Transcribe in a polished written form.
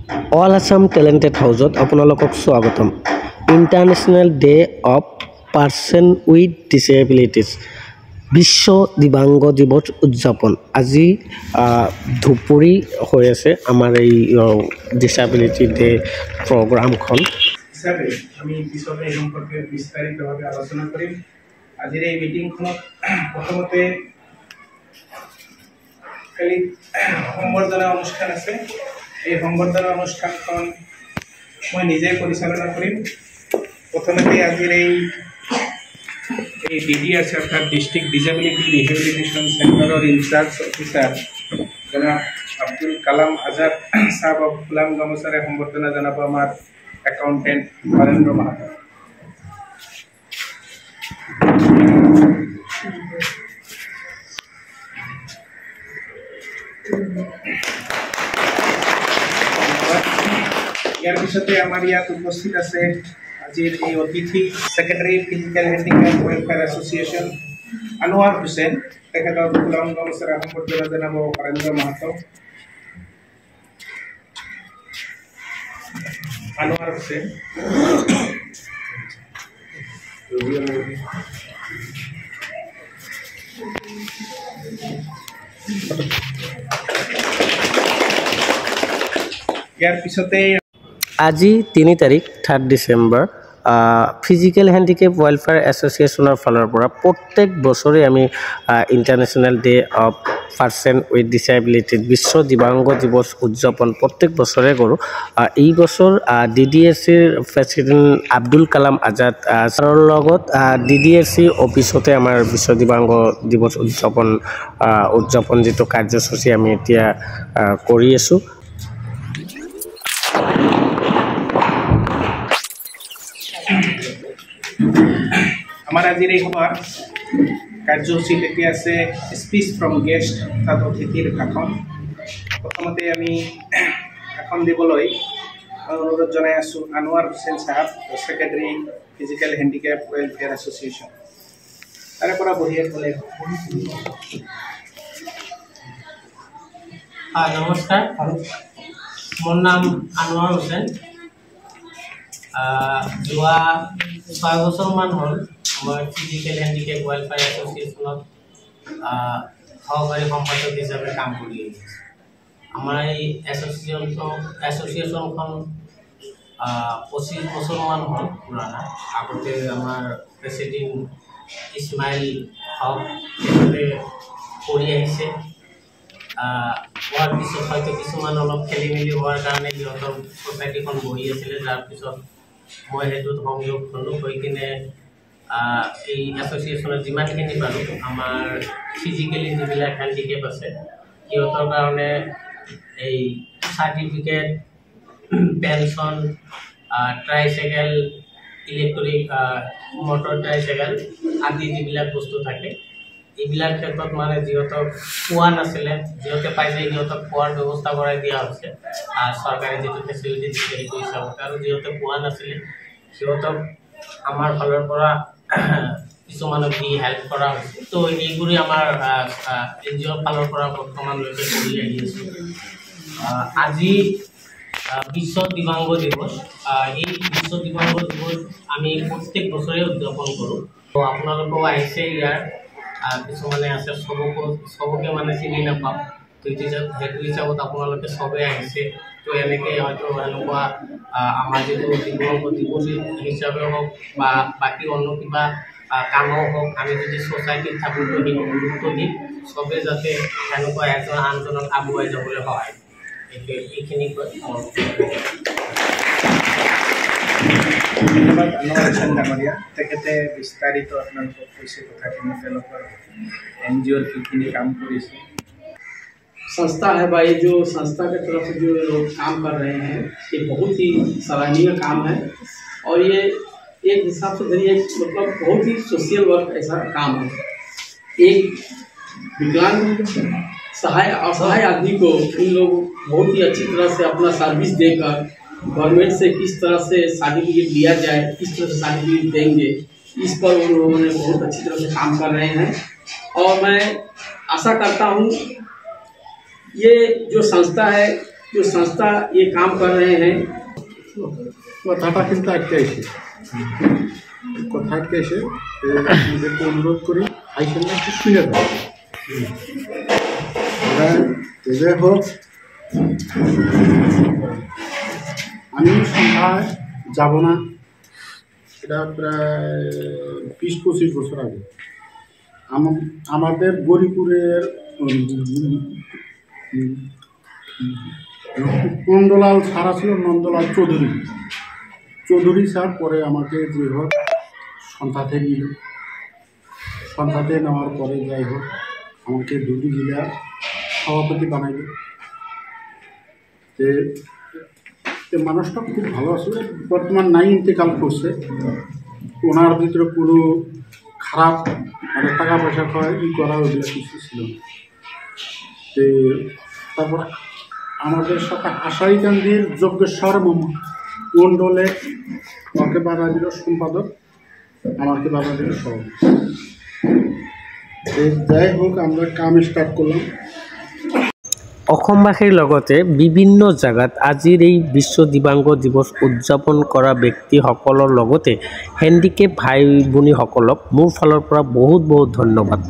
All Assam Talented House আপোনালোকক স্বাগতম international day of person with disabilities বিশ্ব দিব্যাংগ দিৱস উদযাপন আজি ধুপুৰী হৈ আছে আমাৰ এই ডিসেবিলিটি ডে প্ৰগ্ৰামখন হিচাপে আমি পিছতে এই সম্পৰ্কে বিস্তাৰিতভাৱে আলোচনা কৰিম আজিৰ এই মিটিংখনত প্ৰথমতে কালি সম্বৰ্ধনা অনুষ্ঠান আছে এই সম্বৰ্ধনা অনুষ্ঠানখন মই নিজে পৰিচালনা কৰিম প্ৰথমতে আজিৰ এই ডিডিএছ অৰ্থাৎ ডিস্ট্ৰিক্ট ডিসেবিলিটি ৰিহেবিলিটেশন সেন্টাৰৰ ইনচাৰ্জ অফিচাৰ জনাব আব্দুল কালাম আজাদ সাহেব ফুলাম গামোচাৰে সম্বৰ্ধনা জনাব আমাৰ একাউণ্টেণ্ট নৰেন্দ্ৰ মাহাতো ইয়াৰ পিছতে আমাৰ ইয়াত উপস্থিত আছে আজিৰ এই অতিথি secretary physical handicap welfare association Anowar Hossain তেখেতৰ ফুলাম গামোচাৰে সম্বৰ্ধনা জনাব নৰেন্দ্ৰ মাহাতো আনোয়াৰ হোসেন ইয়াৰ পিছতে আজি 3 তাৰিখ 3 ডিসেম্বৰ ফিজিক্যাল হ্যান্ডিক্যাপ ওয়েলফেয়াৰ এসোসিয়েশনৰ ফালৰ পৰা প্ৰত্যেক বছৰে আমি international day of person with disability বিশ্ব দিব্যাংগ দিৱস উদযাপন প্ৰত্যেক বছৰে কৰোঁ এই বছৰ ডিডিএছচিৰ প্ৰেচিডেণ্ট আব্দুল কালাম আজাদ ছাৰৰ লগত ডিডিএছচি অফিচতে আমাৰ বিশ্ব দিব্যাংগ দিৱস উদযাপন যিটো কাৰ্যসূচী আমি এতিয়া কৰি আছোঁ আমাৰ আজিৰ এই সভাৰ কাৰ্যসূচীত এতিয়া আছে স্পীচ ফ্ৰম গেষ্ট অৰ্থাৎ অতিথিৰ ভাষণ প্ৰথমতে আমি ভাষণ দিবলৈ অনুৰোধ জনাই আছোঁ আনোয়াৰ হোসেন সাহেব secretary physical handicap welfare association তাৰে পৰা বহিয়ে ক'লে নমস্কাৰ মোৰ নাম আনোয়াৰ হোসেন যোৱা 6 বছৰমান হ'ল মই ফিজিক্যাল হ্যান্ডিক্যাপ ওয়েলফেয়াৰ এসোসিয়েশনত সহকাৰী সম্পাদক হিচাপে কাম কৰি আছোঁ আমাৰ এই এসোসিয়েশনখন 25 বছৰমান হ'ল পুৰণা আগতে আমাৰ প্ৰেচিডেণ্ট ইছমাইল হক তেখেতে কৰি আহিছে হোৱাৰ পিছত হয়তো কিছুমান অলপ খেলি মেলি হোৱাৰ কাৰণে সিহঁতৰ ছ'চাইটিখন বহি আছিলে যাৰ পিছত মই সেইটোত সংযোগ হ'লোঁ হৈ কিনে এই এসোসিয়েশনত যিমানখিনি পাৰোঁ আমাৰ ফিজিকেলি যিবিলাক হ্যান্ডিক্যাপ আছে সিহঁতৰ কাৰণে এই certificate pension tricycle electric motor tricycle আদি যিবিলাক বস্তু থাকে এইবিলাক ক্ষেত্ৰত মানে যিহঁতক পোৱা নাছিলে যিহঁতে পাইছে সিহঁতক পোৱাৰ ব্যৱস্থা কৰাই দিয়া হৈছে চৰকাৰে যিটো ফেচিলিটি দিছে সেইটো হিচাপত আৰু যিহঁতে পোৱা নাছিলে সিহঁতক আমাৰ ফালৰ পৰা কিছুমানক দি হেল্প কৰা হৈছে তো এইবোৰে আমাৰ এনজিঅ'ৰ ফালৰ পৰা বৰ্তমানলৈকে কৰি আহি আছোঁ আজি বিশ্ব দিব্যাংগ দিৱস এই বিশ্ব দিব্যাংগ দিৱস আমি প্ৰত্যেক বছৰে উদযাপন কৰোঁ তো আপোনালোকেও আহিছে ইয়াৰ কিছুমানে আছে সবকে মানে চিনি নাপাওঁ তো সেইটো হিচাপত আপোনালোকে চবেই আহিছে তো এনেকৈ হয়তো এনেকুৱা আমাৰ যিটো দিব্যাংগ দিৱস হিচাপে হওক বা বাকী অন্য কিবা কামো হওক আমি যদি ছ'চাইটিত থাকোঁ তো সেইটো গুৰুত্ব দি চবেই যাতে এনেকুৱা এজন আনজনক আগুৱাই যাবলৈ সহায় এইখিনি কৈ ধন্যবাদ আনোয়াৰ হোসেন ডাঙৰীয়া তেখেতে বিস্তাৰিত আপোনালোকক কৈছে কথাখিনি তেওঁলোকৰ এনজিঅ'ৰ যিখিনি কাম কৰিছে संस्था है भाई जो संस्था के तरफ से जो लोग काम कर रहे हैं ये बहुत ही सराहनीय काम है और ये एक हिसाब से धरिए मतलब बहुत ही सोशल वर्क ऐसा काम है एक विकलांग असहाय आदमी को इन लोग बहुत ही अच्छी तरह से अपना सर्विस देकर गवर्नमेंट से किस तरह से सर्टिफिकेट लिया जाए किस तरह से सर्टिफिकेट देंगे इस पर उन्होंने बहुत अच्छी तरह से काम कर रहे हैं और मैं आशा करता हूँ ये जो संस्था है जो संस्था ये काम कर रहे हैं। কথাটা কিন্তু আটকে এসে কথা আটকে এসে আপনাদেরকে অনুরোধ করি আইসেন না একটু শুনে দাও এদের হোক আমি সন্ধ্যায় যাব না, এটা প্রায় 20-25 বছর আগে আমাদের গরিপুরের নন্দলাল ছাড়া ছিল, নন্দলাল চৌধুরী স্যার পরে আমাকে যে হোক সন্ধ্যাতে নিল, সন্ধ্যাতে নেওয়ার পরে যাই হোক আমাকে দুটি জেলার সভাপতি বানাইল। মানুষটা খুব ভালো আসলে, বর্তমান নাই, ইন্তেকাল করছে। ওনার ভিতরে কোনো খারাপ মানে টাকা পয়সা করা ওগুলো কিছু ছিল না। তারপর আমাদের সাথে আশাইকান্দির যজ্ঞেশ্বর মণ্ডলে আমাকে বাধা দিল সম্পাদক, আমাকে বাধা দিল সভাপতি। যাই হোক আমরা কাম স্টার্ট করলাম। অসমবাসীৰ লগতে বিভিন্ন জাগাত আজিৰ এই বিশ্ব দিব্যাংগ দিৱস উদযাপন কৰা ব্যক্তিসকলৰ লগতে হেণ্ডিকেপ ভাই ভনীসকলক মোৰ ফালৰ পৰা বহুত বহুত ধন্যবাদ।